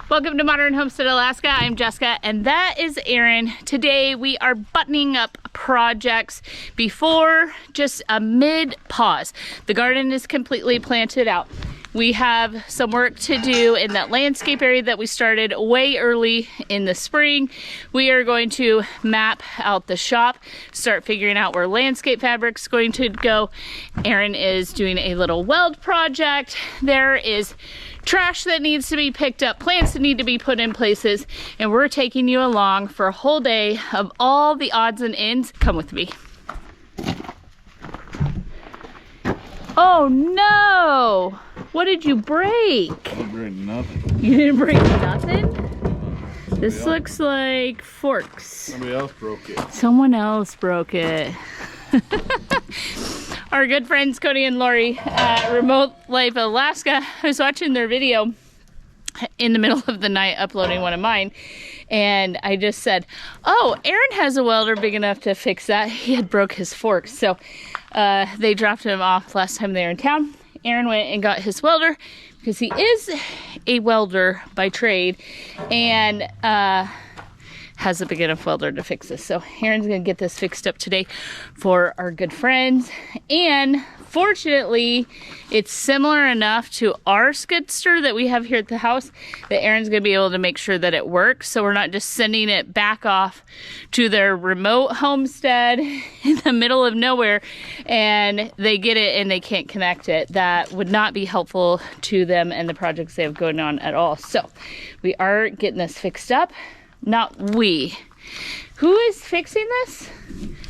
Welcome to Modern Homestead, Alaska. I'm Jessica and that is Erin. Today we are buttoning up projects before just a mid-pause. The garden is completely planted out. We have some work to do in that landscape area that we started way early in the spring. We are going to map out the shop, start figuring out where landscape fabric's going to go. Erin is doing a little weld project. There is trash that needs to be picked up, plants that need to be put in places, and we're taking you along for a whole day of all the odds and ends. Come with me. Oh no! What did you break? I didn't break nothing. You didn't break nothing? This looks like forks. Somebody else broke it. Someone else broke it. Our good friends Cody and Lori at Remote Life Alaska, I was watching their video in the middle of the night uploading one of mine, and I just said, oh, Aaron has a welder big enough to fix that. He had broke his forks, so they dropped him off last time they were in town. Aaron went and got his welder because he is a welder by trade and has a big enough welder to fix this. So Aaron's gonna get this fixed up today for our good friends. And fortunately, it's similar enough to our skid steer that we have here at the house that Aaron's gonna be able to make sure that it works. So we're not just sending it back off to their remote homestead in the middle of nowhere and they get it and they can't connect it. That would not be helpful to them and the projects they have going on at all. So we are getting this fixed up. Not we. Who is fixing this?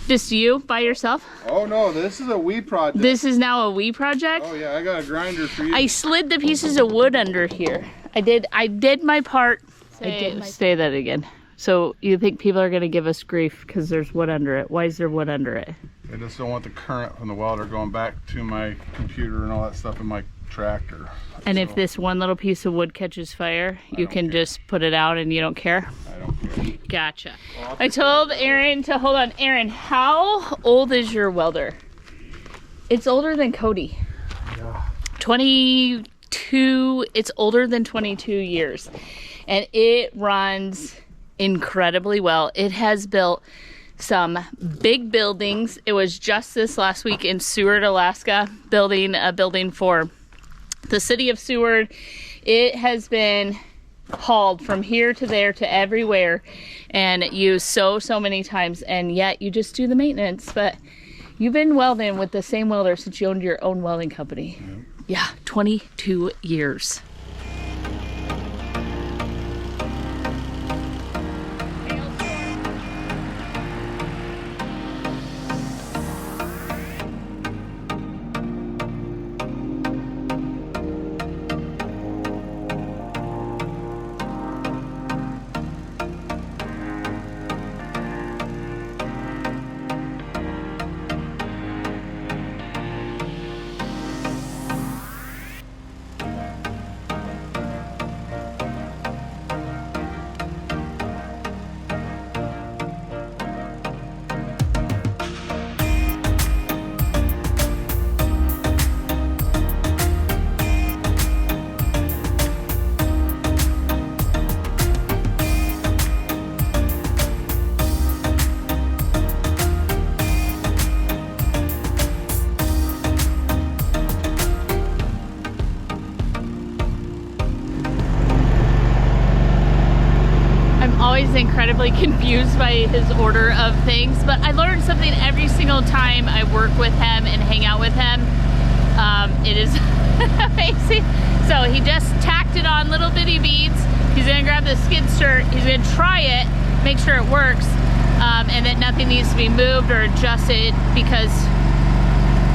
Just you by yourself? Oh no, this is a we project. This is now a we project? Oh yeah, I got a grinder for you. I slid the pieces of wood under here. I did my part. Say that again. So you think people are gonna give us grief because there's wood under it. Why is there wood under it? I just don't want the current from the welder going back to my computer and all that stuff in my tractor. And so, if this one little piece of wood catches fire, you can just put it out and you don't care? I don't care. Gotcha. Well, I told Aaron to hold on. Aaron, how old is your welder? It's older than Cody. Yeah. 22. It's older than 22 years. And it runs incredibly well. It has built some big buildings. It was just this last week in Seward, Alaska, building a building for the city of Seward. It has been hauled from here to there to everywhere and used so many times, and yet you just do the maintenance. But you've been welding with the same welder since you owned your own welding company. Yep. Yeah, 22 years. Incredibly confused by his order of things, but I learned something every single time I work with him and hang out with him. It is amazing. So he just tacked it on little bitty beads. He's gonna grab the skid steer, he's gonna try it, make sure it works, and that nothing needs to be moved or adjusted because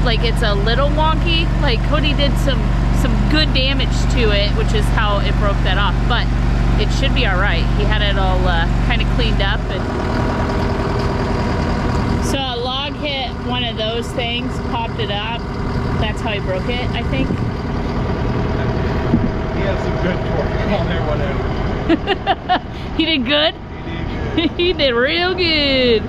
like it's a little wonky. Like Cody did some good damage to it, which is how it broke that off, but it should be all right. He had it all kind of cleaned up. And so a log hit one of those things, popped it up. That's how he broke it, I think. He had some good torque on there, whatever. He did good? He did good. He did real good.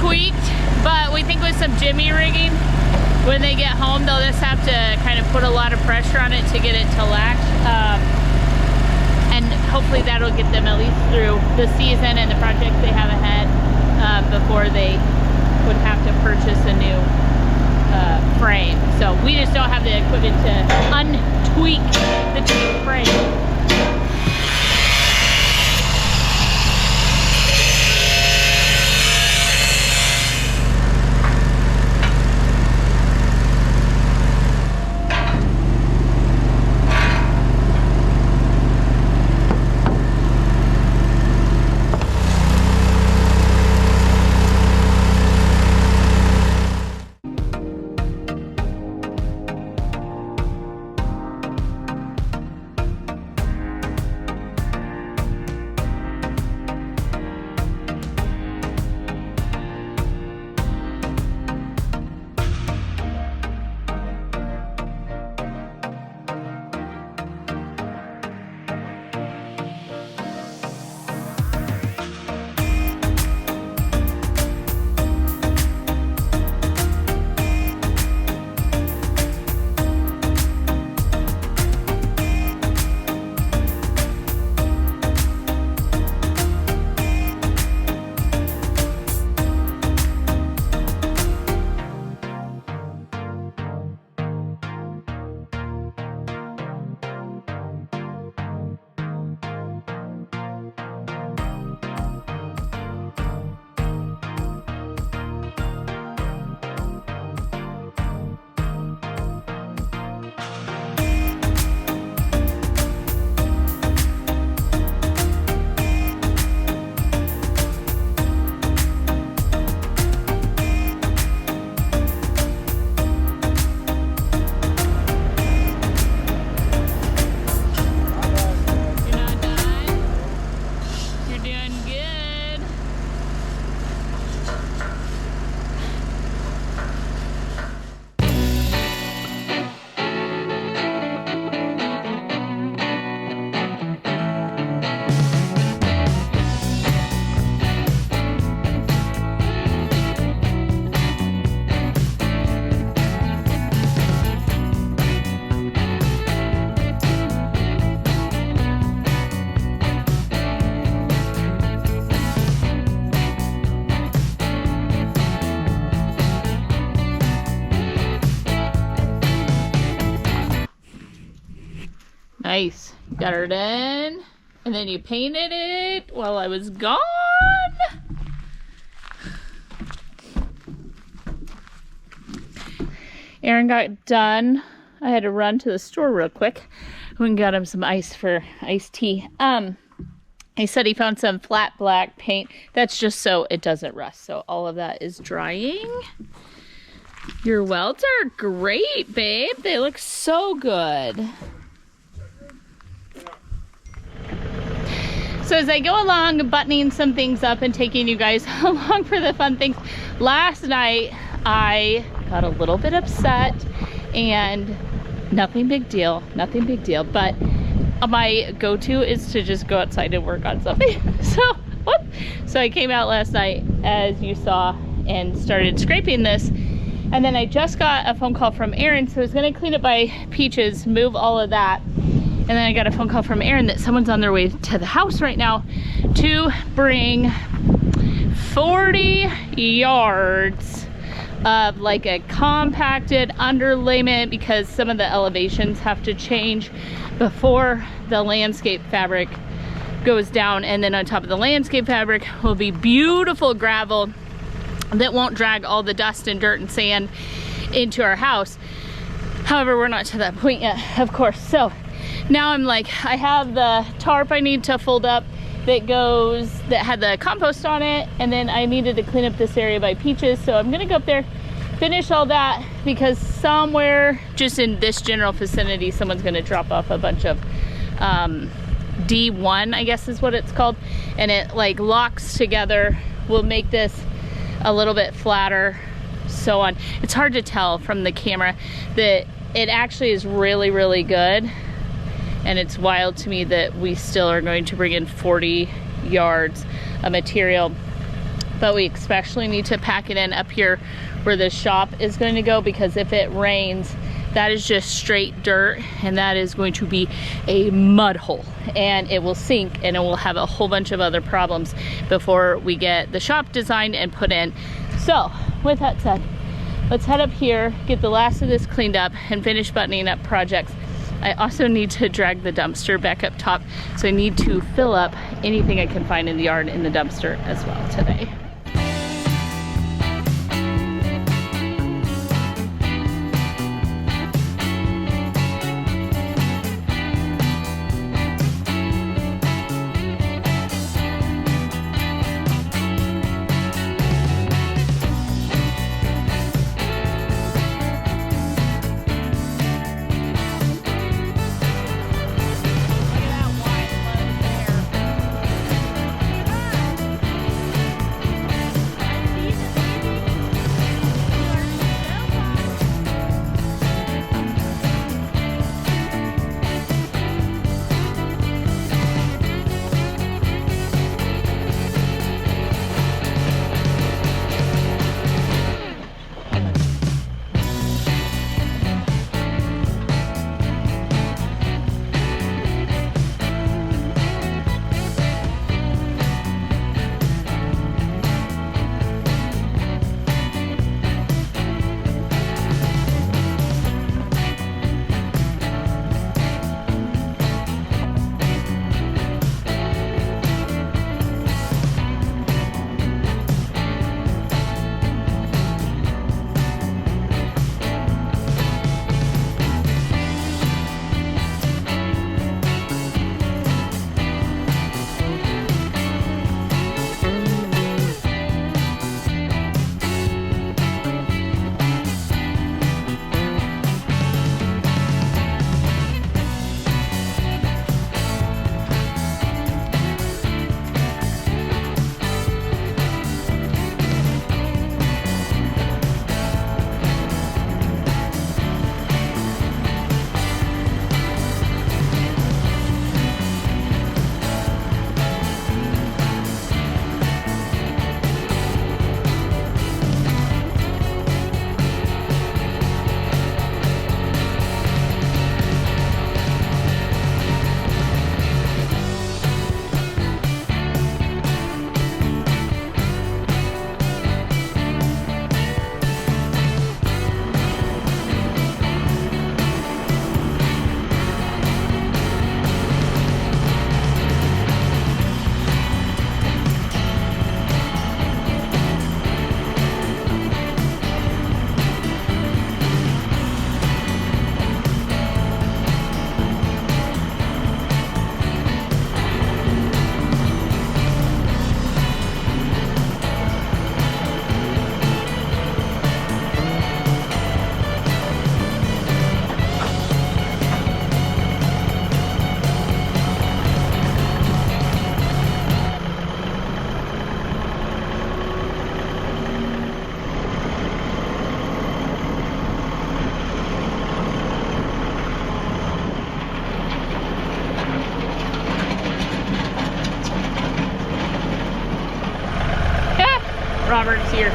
tweaked, but we think with some jimmy rigging, when they get home, they'll just have to kind of put a lot of pressure on it to get it to latch. And hopefully that'll get them at least through the season and the projects they have ahead before they would have to purchase a new frame. So we just don't have the equipment to untweak the tweak frame. Nice. Got her done. And then you painted it while I was gone. Aaron got done. I had to run to the store real quick. We got him some ice for iced tea. He said he found some flat black paint. That's just so it doesn't rust. So all of that is drying. Your welds are great, babe. They look so good. So as I go along, buttoning some things up and taking you guys along for the fun things, last night I got a little bit upset, and nothing big deal, but my go-to is to just go outside and work on something. So I came out last night, as you saw, and started scraping this. And then I just got a phone call from Aaron, so I was gonna clean it by Peaches, move all of that. And then I got a phone call from Aaron that someone's on their way to the house right now to bring 40 yards of like a compacted underlayment, because some of the elevations have to change before the landscape fabric goes down. And then on top of the landscape fabric will be beautiful gravel that won't drag all the dust and dirt and sand into our house. However, we're not to that point yet, of course. So now I'm like, I have the tarp I need to fold up that had the compost on it, and then I needed to clean up this area by Peaches. So I'm gonna go up there, finish all that, because somewhere just in this general vicinity, someone's gonna drop off a bunch of D1, I guess is what it's called, and it like locks together, will make this a little bit flatter, so on. It's hard to tell from the camera that it actually is really, really good. And it's wild to me that we still are going to bring in 40 yards of material. but we especially need to pack it in up here where the shop is going to go, because if it rains, that is just straight dirt, and that is going to be a mud hole, and it will sink, and it will have a whole bunch of other problems before we get the shop designed and put in. So with that said, let's head up here, get the last of this cleaned up, and finish buttoning up projects. I also need to drag the dumpster back up top, so I need to fill up anything I can find in the yard in the dumpster as well today. Robert's here.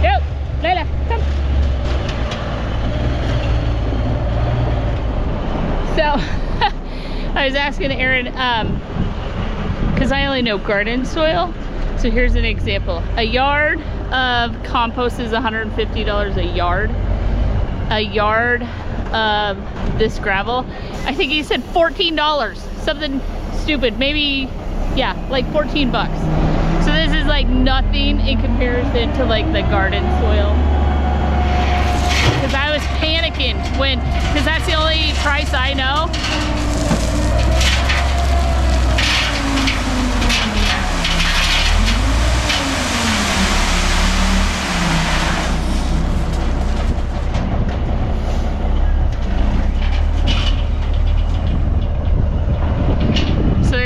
Go, Layla, come. So, I was asking Aaron, because I only know garden soil. So here's an example. A yard of compost is $150 a yard. A yard of this gravel, I think he said $14. Something stupid, maybe, yeah, like 14 bucks. So this is like nothing in comparison to like the garden soil. Because I was panicking because that's the only price I know.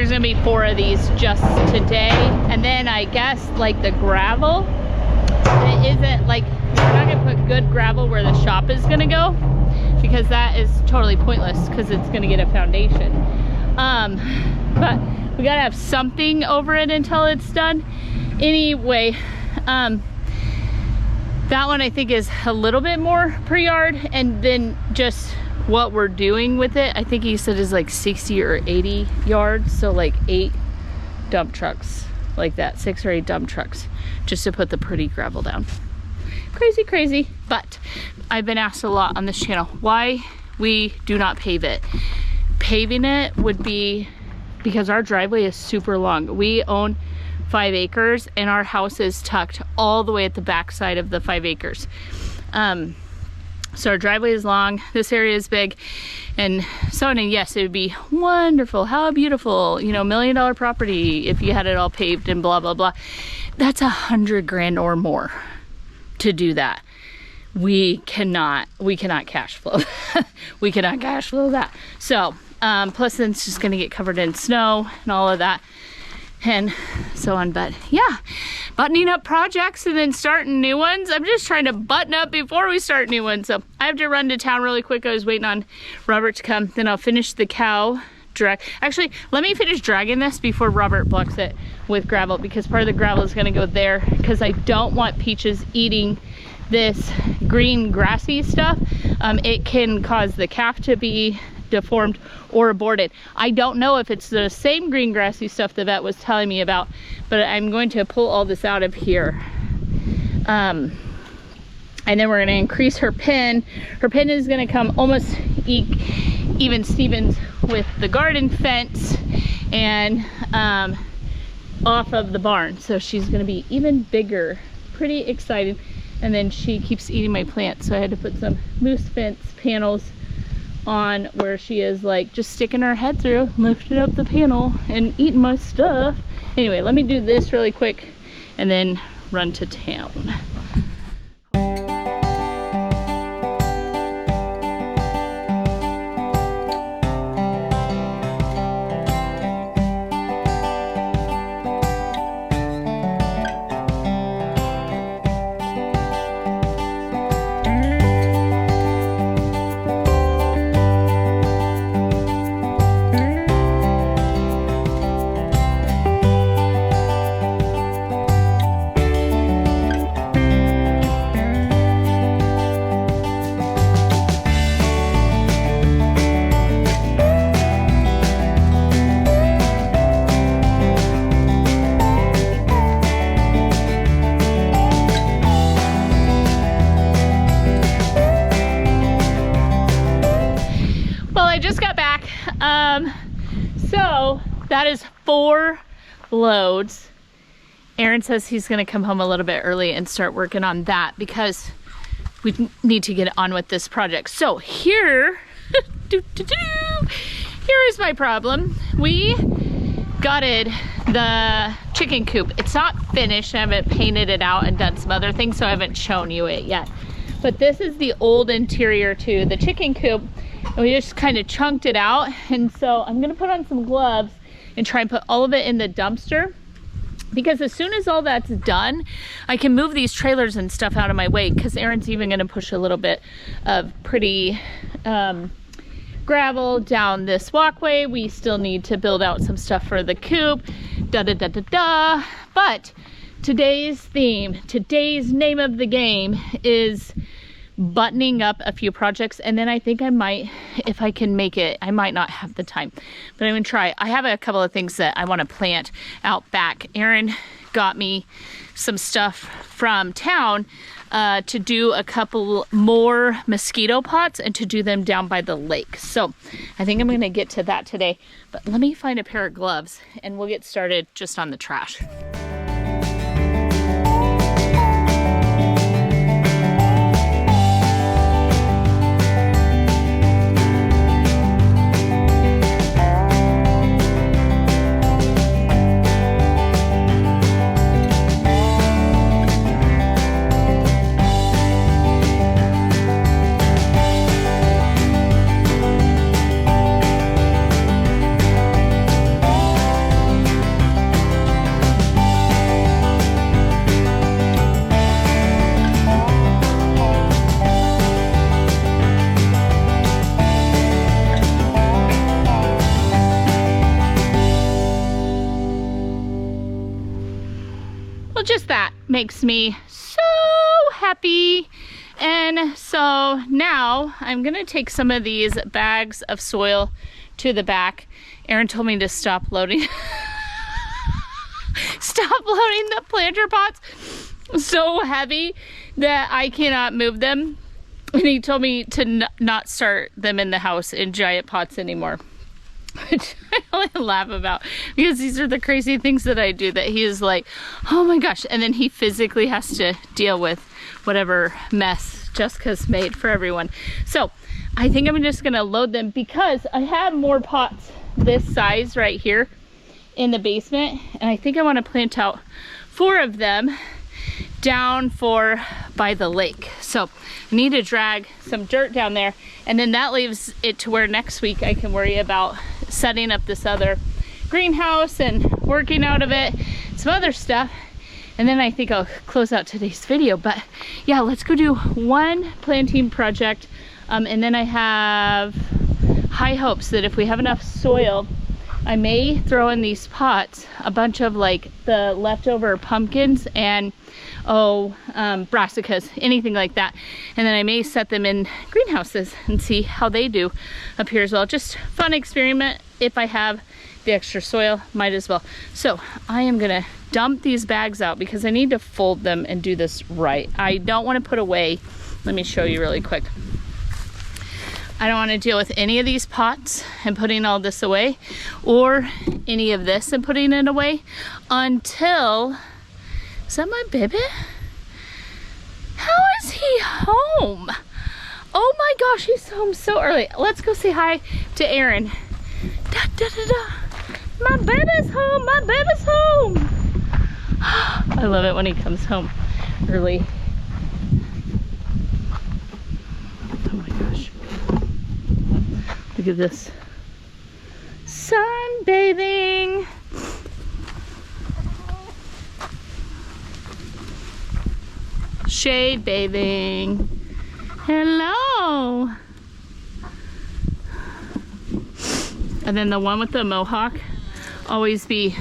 Gonna be 4 of these just today, and then I I guess like the gravel, it isn't like, we're not gonna put good gravel where the shop is gonna go, because that is totally pointless because it's gonna get a foundation. But we gotta have something over it until it's done. Anyway, that one I think is a little bit more per yard, and then just what we're doing with it, I think he said is like 60 or 80 yards, so like 8 dump trucks like that, 6 or 8 dump trucks, just to put the pretty gravel down. Crazy, crazy. But I've been asked a lot on this channel why we do not pave it. Paving it would be because our driveway is super long. We own 5 acres and our house is tucked all the way at the back side of the 5 acres. So our driveway is long, this area is big, and so, and yes, it would be wonderful, how beautiful, you know, $1 million property if you had it all paved and blah, blah, blah. That's $100 grand or more to do that. We cannot cash flow. We cannot cash flow that. So, plus then it's just gonna get covered in snow and all of that, and so on. But yeah, buttoning up projects and then starting new ones. I'm just trying to button up before we start new ones. So I have to run to town really quick. I was waiting on Robert to come. Then I'll finish the cow drag. Actually, let me finish dragging this before Robert blocks it with gravel, because part of the gravel is gonna go there, because I don't want Peaches eating this green grassy stuff. It can cause the calf to be deformed or aborted. I don't know if it's the same green grassy stuff the vet was telling me about, but I'm going to pull all this out of here. And then we're going to increase her pen. Her pen is going to come almost even Stevens with the garden fence and off of the barn. So she's going to be even bigger. Pretty excited. And then she keeps eating my plants, so I had to put some moose fence panels on where she is, like just sticking her head through, lifting up the panel and eating my stuff. Anyway, let me do this really quick and then run to town. So that is 4 loads. Aaron says he's gonna come home a little bit early and start working on that because we need to get on with this project. So here, here is my problem. We gutted the chicken coop. It's not finished. I haven't painted it out and done some other things, so I haven't shown you it yet. But this is the old interior to the chicken coop. And we just kind of chunked it out. And so I'm gonna put on some gloves and try and put all of it in the dumpster, because as soon as all that's done, I can move these trailers and stuff out of my way, because Aaron's even gonna push a little bit of pretty gravel down this walkway. We still need to build out some stuff for the coop, da-da-da-da-da. But today's theme, today's name of the game is buttoning up a few projects, and then I think I might, if I can make it, I might not have the time, but I'm gonna try. I have a couple of things that I want to plant out back. Aaron got me some stuff from town to do a couple more mosquito pots and to do them down by the lake. So I think I'm gonna get to that today, but let me find a pair of gloves and we'll get started just on the trash. Well, just that makes me so happy. And so now I'm gonna take some of these bags of soil to the back. Aaron told me to stop loading. Stop loading the planter pots so heavy that I cannot move them. And he told me to not start them in the house in giant pots anymore. Which I only laugh about because these are the crazy things that I do that he is like, oh my gosh. And then he physically has to deal with whatever mess Jessica's made for everyone. So I think I'm just gonna load them because I have more pots this size right here in the basement. And I think I wanna plant out 4 of them down by the lake. So I need to drag some dirt down there, and then that leaves it to where next week I can worry about setting up this other greenhouse and working out of it, some other stuff. And then I think I'll close out today's video. But yeah, let's go do one planting project. And then I have high hopes that if we have enough soil, I may throw in these pots a bunch of like the leftover pumpkins and brassicas, anything like that. And then I may set them in greenhouses and see how they do up here as well. Just fun experiment. If I have the extra soil, might as well. So I am gonna dump these bags out because I need to fold them and do this right. I don't want to put away, let me show you really quick. I don't want to deal with any of these pots and putting all this away, or any of this and putting it away until, is that my baby? How is he home? Oh my gosh, he's home so early. Let's go say hi to Aaron. Da, da, da, da. My baby's home, my baby's home. I love it when he comes home early. Oh my gosh. Look at this. Sunbathing. Shade bathing. Hello. And then the one with the mohawk always be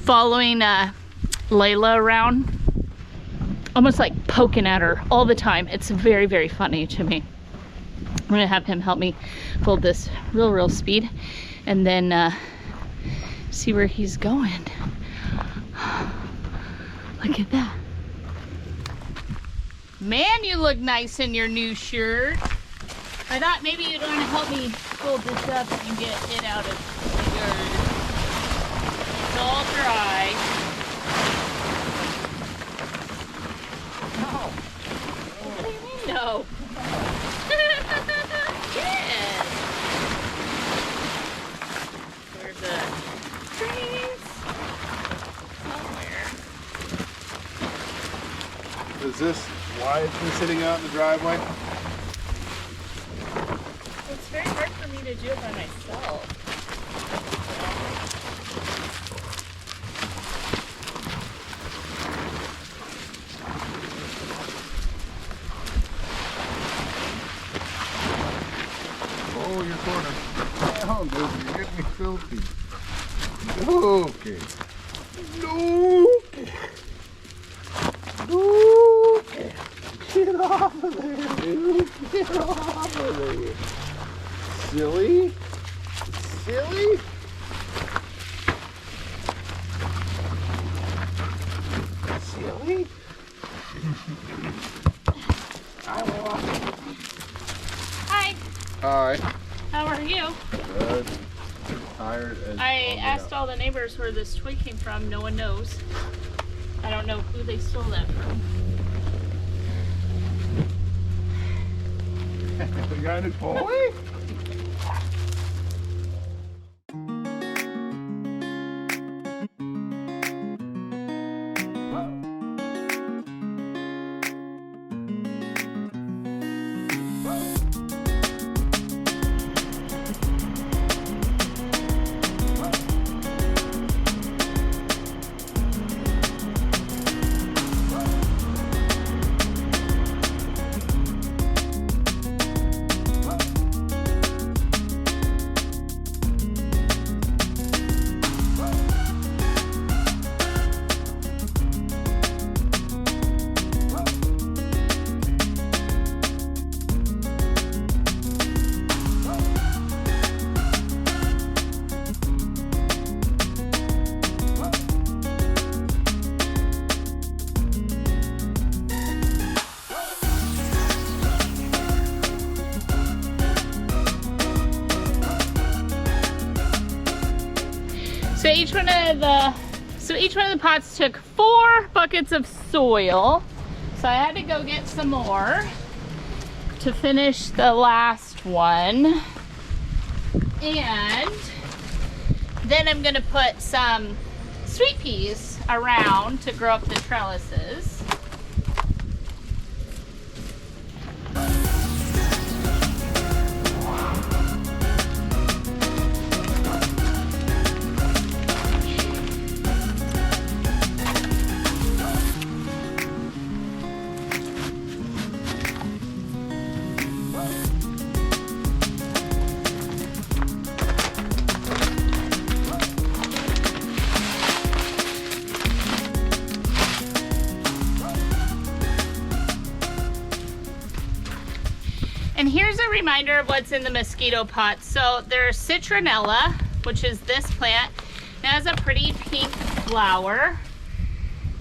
following Layla around, almost like poking at her all the time. It's very, very funny to me. I'm gonna have him help me fold this real speed and then see where he's going. Look at that. Man, you look nice in your new shirt. I thought maybe you'd want to help me fold this up and get it out of the yard. It's all dry. No. What do you mean no? Yes. There's a trees somewhere. Is this why it's been sitting out in the driveway? It's very hard for me to do it by myself. Oh, your corner. Oh, dude, you're getting me filthy. Okay. Okay. Okay. Get off of there, dude. Get off of there. Silly. Silly. Silly. I will. Hi. Hi. How are you? Good. Tired as I asked all the neighbors where this toy came from. No one knows. I don't know who they stole that from. You got a new toy? each one of the pots took 4 buckets of soil. So I had to go get some more to finish the last one. And then I'm gonna put some sweet peas around to grow up the trellises. And here's a reminder of what's in the mosquito pot. So there's citronella, which is this plant. It has a pretty pink flower.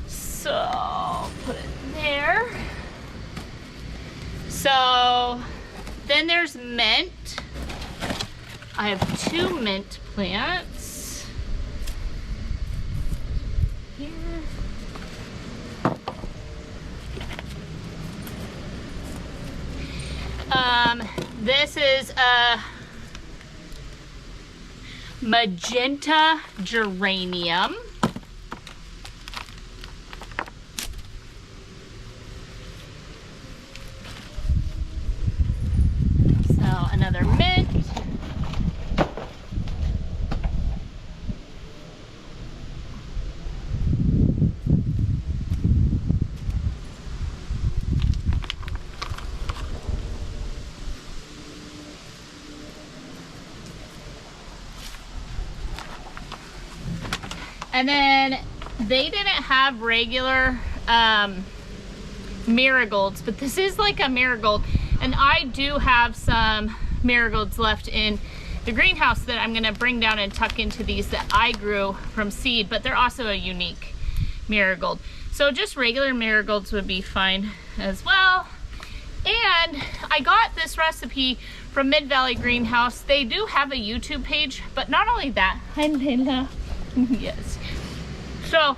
So put it there. So then there's mint. I have 2 mint plants. Here. This is a magenta geranium. So another mint. And then they didn't have regular marigolds, but this is like a marigold. And I do have some marigolds left in the greenhouse that I'm gonna bring down and tuck into these that I grew from seed, but they're also a unique marigold. So just regular marigolds would be fine as well. And I got this recipe from Mid-Valley Greenhouse. They do have a YouTube page, but not only that. Hi, Layla. Yes. So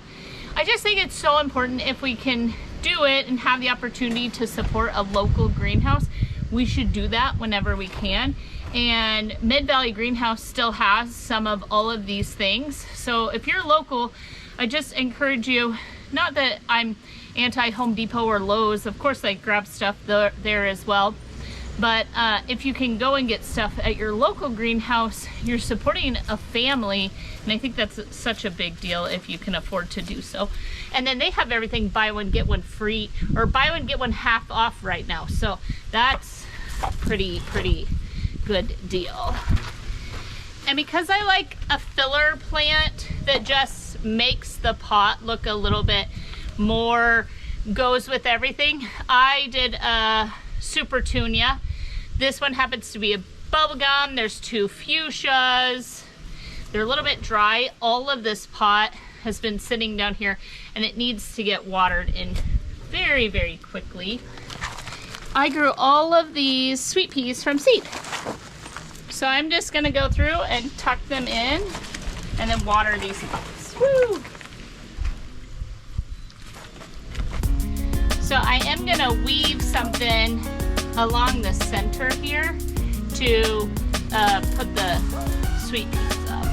I just think it's so important, if we can do it and have the opportunity to support a local greenhouse, we should do that whenever we can. And Mid-Valley Greenhouse still has some of all of these things. So if you're local, I just encourage you, not that I'm anti-Home Depot or Lowe's, of course I grab stuff there as well. But if you can go and get stuff at your local greenhouse, you're supporting a family, and I think that's such a big deal if you can afford to do so. And then they have everything buy one, get one free, or buy one, get one half off right now. So that's pretty good deal. And because I like a filler plant that just makes the pot look a little bit more, goes with everything, I did a super tunia. This one happens to be a bubblegum. There's 2 fuchsias. They're a little bit dry. All of this pot has been sitting down here and it needs to get watered in very quickly. I grew all of these sweet peas from seed. So I'm just gonna go through and tuck them in and then water these pots. Woo! So I am gonna weave something along the center here to put the sweet peas up.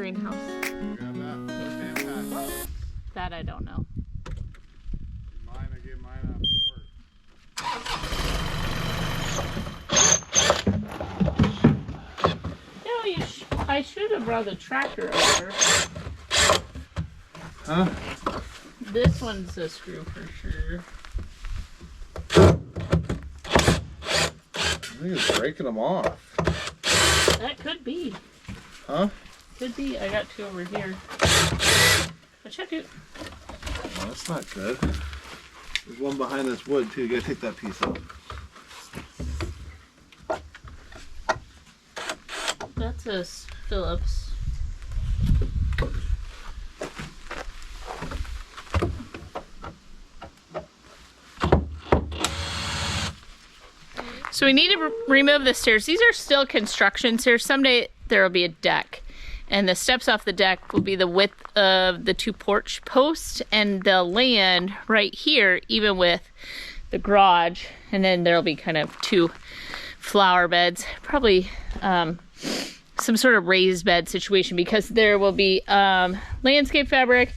greenhouse. Grab that. Those damn packs. That I don't know. Mine, I gave mine up to work. No, I should have brought the tractor over. Huh? This one's a screw for sure. I think it's breaking them off. That could be. Huh? Could be. I got two over here. But check it. Well, that's not good. There's one behind this wood too. You gotta take that piece out. That's a Phillips. So we need to remove the stairs. These are still construction stairs. Someday there will be a deck. And the steps off the deck will be the width of the two porch posts. And they'll land right here, even with the garage. And then there'll be kind of two flower beds. Probably some sort of raised bed situation, because there will be landscape fabric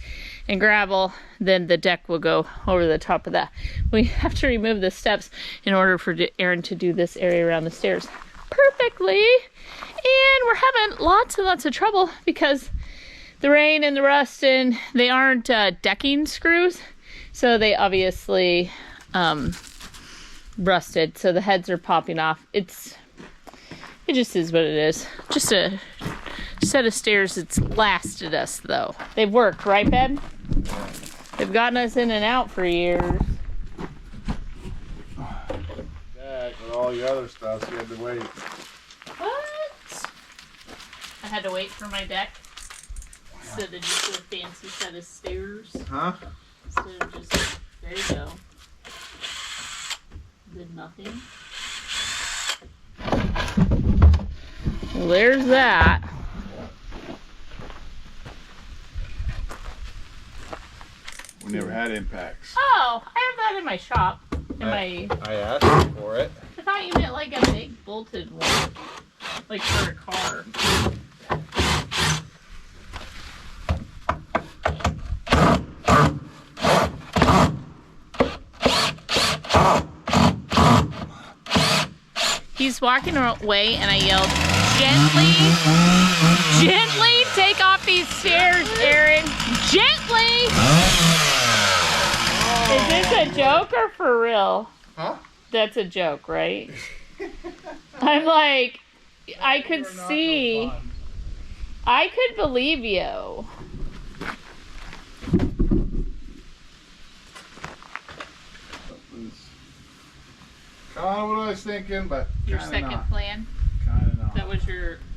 and gravel. Then the deck will go over the top of that. We have to remove the steps in order for Aaron to do this area around the stairs perfectly. And we're having lots and lots of trouble because the rain and the rust, and they aren't decking screws. So they obviously rusted. So the heads are popping off. It just is what it is. Just a set of stairs. It's lasted us though. They've worked, right, Ben? They've gotten us in and out for years. Yeah, with all your other stuff, so you had to wait. What? I had to wait for my deck instead of just a fancy set of stairs. Huh? Instead of just, there you go. Did nothing. Well, there's that. We never had impacts. Oh, I have that in my shop. I asked for it. thought you meant like a big bolted one. Like for a car. He's walking away and I yelled, gently take off these stairs, Aaron. Gently! Is this a joke or for real? Huh? That's a joke, right? I'm like, I could see. I could believe you. Kind of what I was thinking, but Your kinda second not. plan? Kinda not.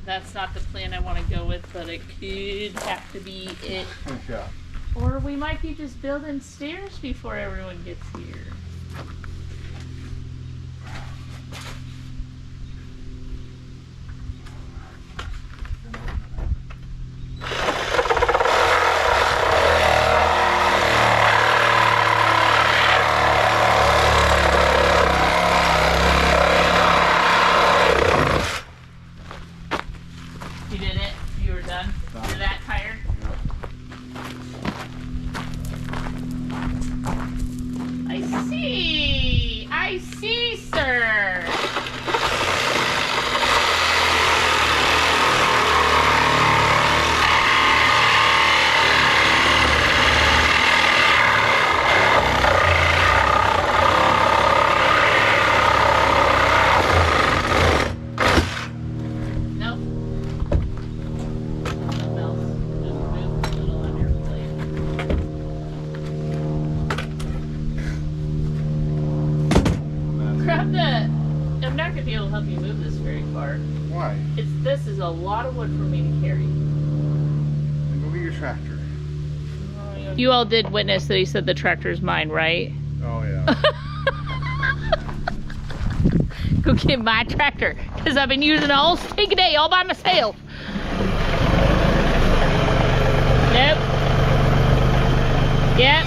That's not the plan I want to go with, but it could have to be it. Yeah. Or we might be just building stairs before everyone gets here. You did it? You were done? You're that tired? I see, sir. Nope. Nothing else. Just move a little on your plate. Grab the. I'm not gonna be able to help you move this very far. Why? This is a lot of wood for me to carry. Then go get your tractor. You all did witness that he said the tractor's mine, right? Oh yeah. Go get my tractor, because I've been using it all stinking day all by myself. Nope. Yep.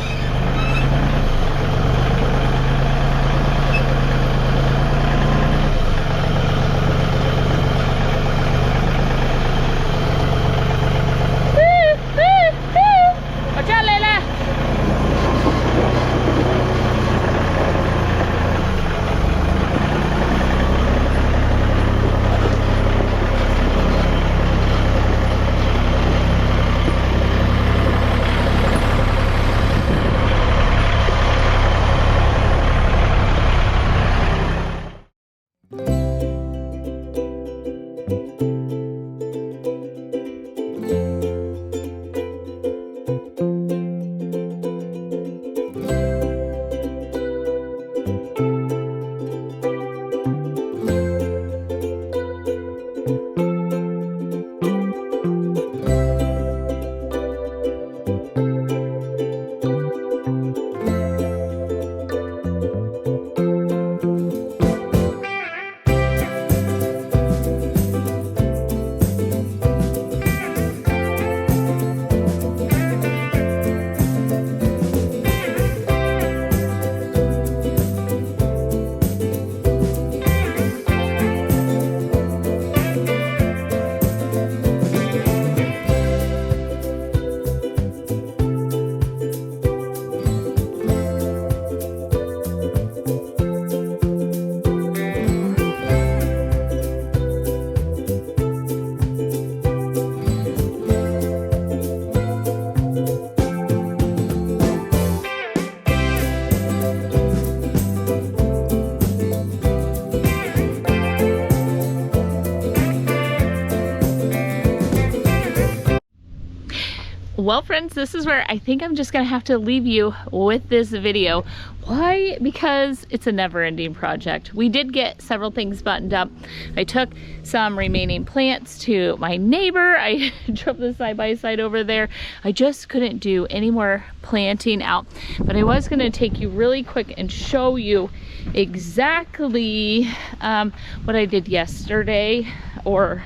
Well, friends, this is where I think I'm just gonna have to leave you with this video. Why? Because it's a never-ending project. We did get several things buttoned up. I took some remaining plants to my neighbor. I drove the side-by-side over there. I just couldn't do any more planting out, but I was gonna take you really quick and show you exactly what I did yesterday, or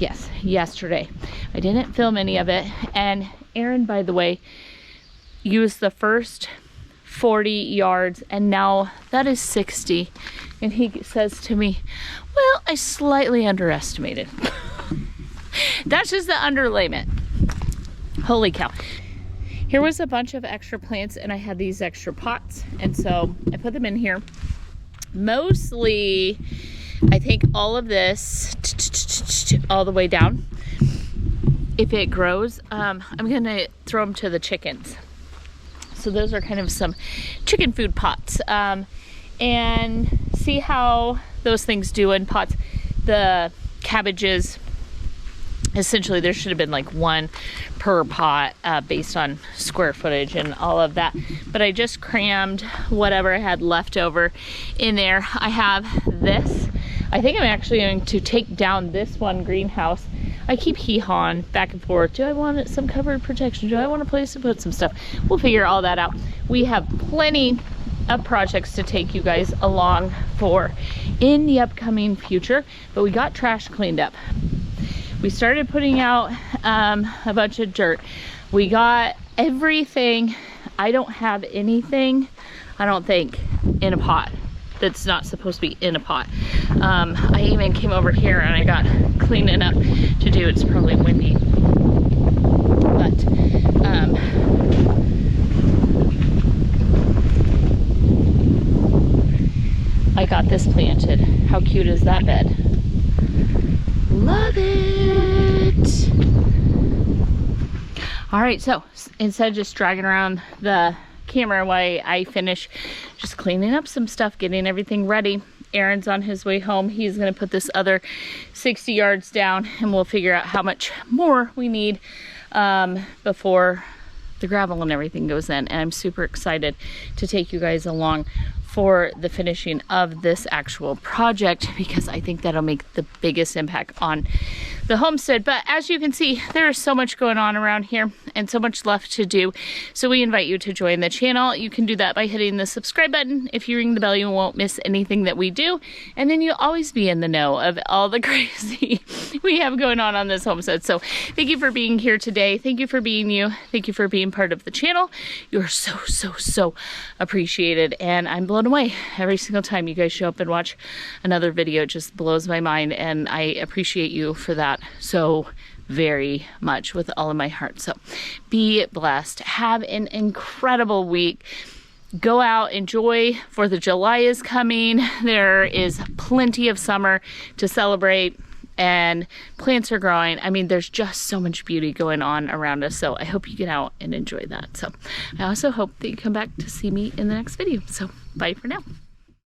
yes, yesterday. I didn't film any of it, and Aaron, by the way, used the first 40 yards, and now that is 60. And he says to me, well, I slightly underestimated. That's just the underlayment. Holy cow. Here was a bunch of extra plants, and I had these extra pots, and so I put them in here. Mostly, I think all of this all the way down. If it grows, I'm gonna throw them to the chickens. So those are kind of some chicken food pots, and see how those things do in pots. The cabbages, essentially there should have been like one per pot based on square footage and all of that, but I just crammed whatever I had left over in there. I have this. I think I'm actually going to take down this one greenhouse. I keep hee-hawing back and forth. Do I want some covered protection? Do I want a place to put some stuff? We'll figure all that out. We have plenty of projects to take you guys along for in the upcoming future, but we got trash cleaned up. We started putting out a bunch of dirt. We got everything. I don't have anything, I don't think, in a pot that's not supposed to be in a pot. I even came over here and I got cleaning up to do. It's probably windy, but I got this planted. How cute is that bed? Love it. All right, so instead of just dragging around the camera while I finish just cleaning up some stuff, getting everything ready, Aaron's on his way home. He's gonna put this other 60 yards down, and we'll figure out how much more we need before the gravel and everything goes in. And I'm super excited to take you guys along for the finishing of this actual project, because I think that'll make the biggest impact on the homestead. But as you can see, there is so much going on around here and so much left to do. So we invite you to join the channel. You can do that by hitting the subscribe button. If you ring the bell, you won't miss anything that we do. And then you'll always be in the know of all the crazy we have going on this homestead. So thank you for being here today. Thank you for being you. Thank you for being part of the channel. You're so, so, so appreciated. And I'm blown away every single time you guys show up and watch another video. It just blows my mind, and I appreciate you for that so very much with all of my heart. So be blessed. Have an incredible week. Go out, enjoy. 4th of July is coming. There is plenty of summer to celebrate, and plants are growing. I mean, there's just so much beauty going on around us. So I hope you get out and enjoy that. So I also hope that you come back to see me in the next video. So bye for now.